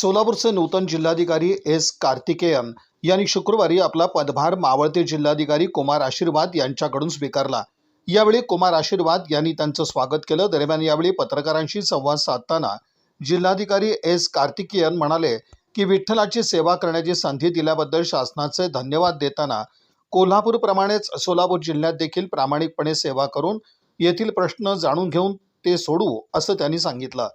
सोलापूरचे नूतन जिल्हाधिकारी एस कार्तिकेयन यांनी शुक्रवारी आपला पदभार मावळते जिल्हाधिकारी कुमार आशीर्वाद यांच्याकडून स्वीकारला। यावेळी कुमार आशीर्वाद यांनी त्यांचं स्वागत केलं। दरम्यान यावेळी पत्रकारांशी संवाद साधताना जिल्हाधिकारी एस कार्तिकेयन म्हणाले की विठ्ठलाची सेवा करण्याची संधी दिल्याबद्दल शासनाचे धन्यवाद देताना कोल्हापूरप्रमाणेच सोलापूर जिल्ह्यात देखील प्रामाणिकपणे सेवा करून येथील प्रश्न जाणून घेऊन ते सोडवू असं त्यांनी सांगितलं।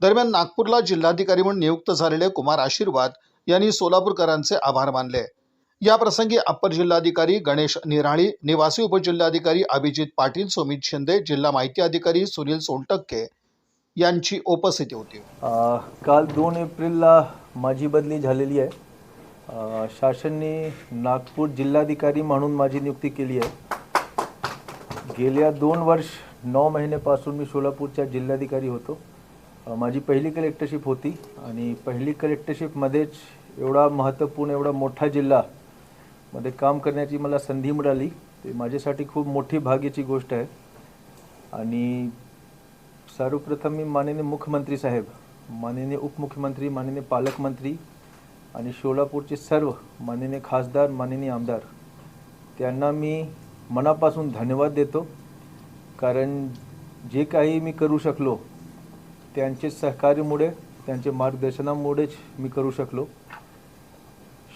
दरम्यान नागपूरला जिल्हाधिकारी म्हणून नियुक्त झालेले कुमार आशीर्वाद यांनी सोलापूरकरांचे आभार मानले। या प्रसंगी अप्पर जिल्हाधिकारी गणेश निराळी, निवासी उपजिल्हाधिकारी अभिजित पाटील, सुमित शिंदे, जिल्हा माहिती अधिकारी सुनील सोनटक्के यांची उपस्थिती होती। काल 2 एप्रिलला माझी बदली झालेली आहे। शासनाने नागपूर जिल्हाधिकारी म्हणून माझी नियुक्ती केली आहे। गेल्या 2 वर्ष 9 महिन्यापासून मी सोलापूरचा जिल्हाधिकारी होतो। माझी पहिली कलेक्टरशिप होती आणि पहिली कलेक्टरशिपमध्येच एवढा महत्त्वपूर्ण एवढा मोठा जिल्हा मध्ये काम करण्याची मला संधी मिळाली। ते माझ्यासाठी खूप मोठी भाग्याची गोष्ट आहे। आणि सर्वप्रथम मी माननीय मुख्यमंत्री साहेब, माननीय उपमुख्यमंत्री, माननीय पालकमंत्री आणि सोलापूरचे सर्व माननीय खासदार, माननीय आमदार त्यांना मी मनापासून धन्यवाद देतो। कारण जे काही मी करू शकलो त्यांचे सहकार्यामुळे, त्यांचे मार्गदर्शनामुळेच मी करू शकलो।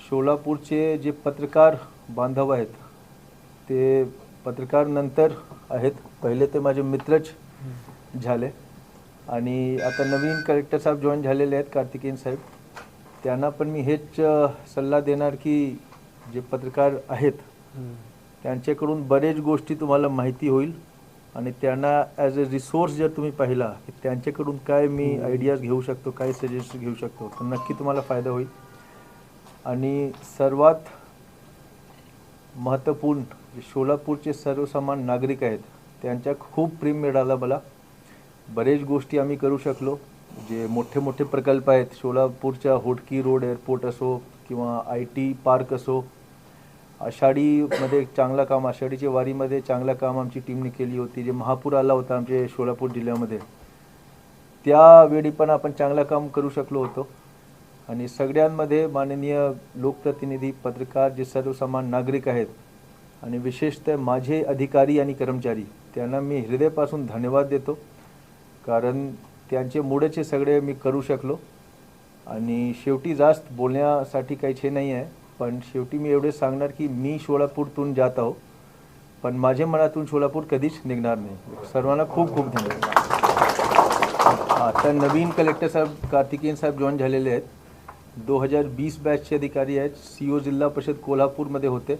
सोलापूरचे जे पत्रकार बांधव आहेत ते पत्रकार नंतर आहेत, पहिले ते माझे मित्रच झाले आणि आता नवीन कलेक्टर साहेब जॉईन झालेले आहेत, कार्तिकेयन साहेब। त्यांना पण मी हेच सल्ला देणार की जे पत्रकार आहेत त्यांच्याकडून बरेच गोष्टी तुम्हाला माहिती होईल आणि त्यांना ॲज अ रिसोर्स जर तुम्ही पाहिला की त्यांच्याकडून काय मी आयडियाज घेऊ शकतो, काय सजेस्ट घेऊ शकतो, तर नक्की तुम्हाला फायदा होईल। आणि सर्वात महत्त्वपूर्ण जे सोलापूरचे सर्वसामान्य नागरिक आहेत त्यांच्या खूप प्रेम मिळाला मला। बरेच गोष्टी आम्ही करू शकलो। जे मोठे मोठे प्रकल्प आहेत, सोलापूरच्या होटकी रोड एअरपोर्ट असो किंवा IT पार्क असो, आषाढीमध्ये चांगलं काम, आषाढीच्या वारीमध्ये चांगलं काम आमची टीमने केली होती। जे महापूर आला होता आमच्या सोलापूर जिल्ह्यामध्ये त्यावेळी पण आपण चांगलं काम करू शकलो होतो। आणि सगळ्यांमध्ये माननीय लोकप्रतिनिधी, पत्रकार, जे सर्वसामान्य नागरिक आहेत आणि विशेषतः माझे अधिकारी आणि कर्मचारी त्यांना मी हृदयापासून धन्यवाद देतो। कारण त्यांच्यामुळेच हे सगळे मी करू शकलो। आणि शेवटी जास्त बोलण्यासाठी काहीच हे नाही आहे, पण शेवटी मी एवढे सांगणार की मी सोलापूरतून जात आहो, पण माझ्या मनातून सोलापूर कधीच निघणार नाही। सर्वांना खूप खूप धन्यवाद। आता नवीन कलेक्टर साहेब कार्तिकेयन साहेब जॉईन झालेले आहेत। 2020 बॅचचे अधिकारी आहेत। CO जिल्हा परिषद कोल्हापूरमध्ये होते।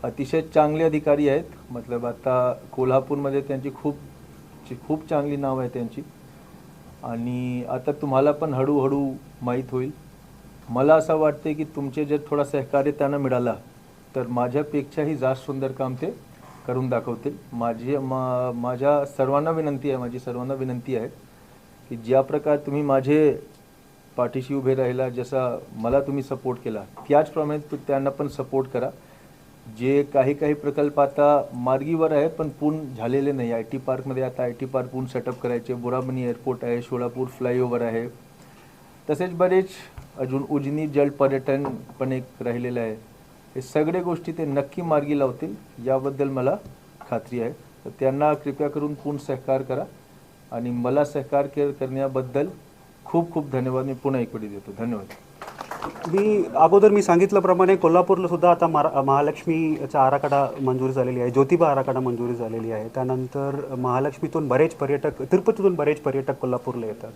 अतिशय चांगले अधिकारी आहेत। मतलब आता कोल्हापूरमध्ये त्यांची खूप चांगली नाव आहे त्यांची। आणि आता तुम्हाला पण हळूहळू माहीत होईल। मला असं वाटते की तुमचे जर थोडा सहकार्य त्यांना मिळाला तर माझ्यापेक्षाही जास्त सुंदर काम ते करून दाखवतील। माझ्या सर्वांना विनंती आहे की ज्या प्रकारे तुम्ही माझे पाठीशी उभे राहिला, जसा मला तुम्ही सपोर्ट केला त्याचप्रमाणे त्यांना पण सपोर्ट करा। जे काही प्रकल्प आता मार्गीवर आहे पण पूर्ण झालेले नाही। IT पार्कमध्ये आता IT पार्क पूर्ण सेटअप करायचे, बोराबनी एअरपोर्ट आहे, सोलापूर फ्लायओव्हर आहे, तसेच बरेच अजून उजनी जल पर्यटन पण एक राहिलेलं आहे। हे सगळे गोष्टी ते नक्की मार्गी लावतील याबद्दल मला खात्री आहे। तर त्यांना कृपया करून पूर्ण सहकार्य करा आणि मला सहकार्य करण्याबद्दल खूप खूप धन्यवाद मी पुन्हा एक वेळी देतो। धन्यवाद। मी सांगितल्याप्रमाणे कोल्हापूरला सुद्धा आता महालक्ष्मीचा आराखडा मंजूर झालेली आहे, ज्योतिबा आराखडा मंजूर झालेली आहे। त्यानंतर महालक्ष्मीतून बरेच पर्यटक, तिरुपतीतून बरेच पर्यटक कोल्हापूरला येतात।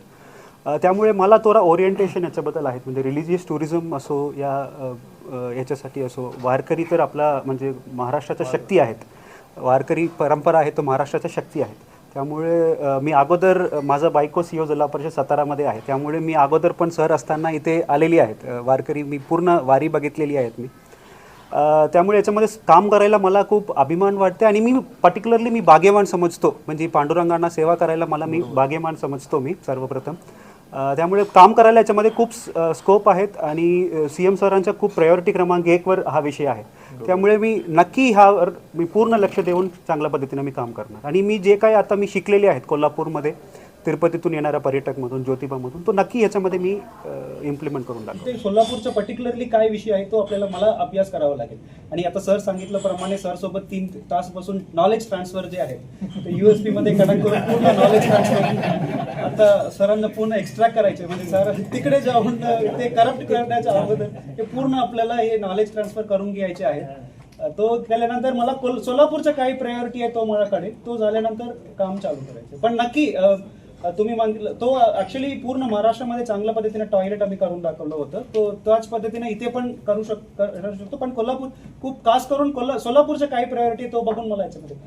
त्यामुळे मला थोडा ओरिएंटेशन याच्याबद्दल आहे, म्हणजे रिलिजियस टुरिझम असो याच्यासाठी असो। वारकरी तर आपला म्हणजे महाराष्ट्राच्या शक्ती आहेत, वारकरी परंपरा आहे तो महाराष्ट्राच्या शक्ती आहेत। त्यामुळे मी अगोदर, माझा बायको CO जिल्हा परिषद सातारामध्ये आहे, त्यामुळे मी अगोदर पण सर असताना इथे आलेली आहेत वारकरी, मी पूर्ण वारी बघितलेली आहेत मी। त्यामुळे याच्यामध्ये काम करायला मला खूप अभिमान वाटते आणि मी पर्टिक्युलरली मी भाग्यवान समजतो, म्हणजे पांडुरंगांना सेवा करायला मी भाग्यवान समजतो मी सर्वप्रथम। त्यामुळे काम करायला याच्यामध्ये खूप स्कोप आहेत आणि CM सरांच्या खूप प्रायोरिटी क्रमांक 1 वर हा विषय आहे। त्यामुळे मी नक्की ह्यावर मी पूर्ण लक्ष देऊन चांगल्या पद्धतीने मी काम करणार। आणि मी जे काही आता मी शिकलेले आहेत कोल्हापूरमध्ये तिरुपतीतून येणाऱ्या पर्यटकमधून, ज्योतिबामधून, तो नक्की याच्यामध्ये मी इम्प्लिमेंट करून दाखवतो. ते सोलापूरचा पर्टिक्युलरली काय विषय आहे तो मला अभ्यास करावा लागेल. आणि आता सर सांगितल्याप्रमाणे सर सोबत 3 तास बसून नॉलेज ट्रान्सफर जे आहे ते USB मध्ये कनेक्ट करून पूर्ण नॉलेज ट्रान्सफर आता सरांना पूर्ण एक्स्ट्रॅक्ट करायचे, म्हणजे सर तिकडे जाऊन ते करप्ट करण्याच्या अगोदर ते पूर्ण आपल्याला हे नॉलेज ट्रान्सफर करून घ्यायचे आहे. तो केल्यानंतर मला सोलापूरचा काही प्रायोरिटी आहे तो मला कळेल. तो झाल्यानंतर काम चालू करायचं. पण नक्की तुम्ही मागितलं तो ऍक्च्युली पूर्ण महाराष्ट्रामध्ये चांगल्या पद्धतीने टॉयलेट आम्ही करून दाखवलं होतं. तो त्याच पद्धतीने इथे पण करू शकतो. पण कोल्हापूर खूप खास करून सोलापूरचं काही प्रायोरिटी तो बघून मला याच्यामध्ये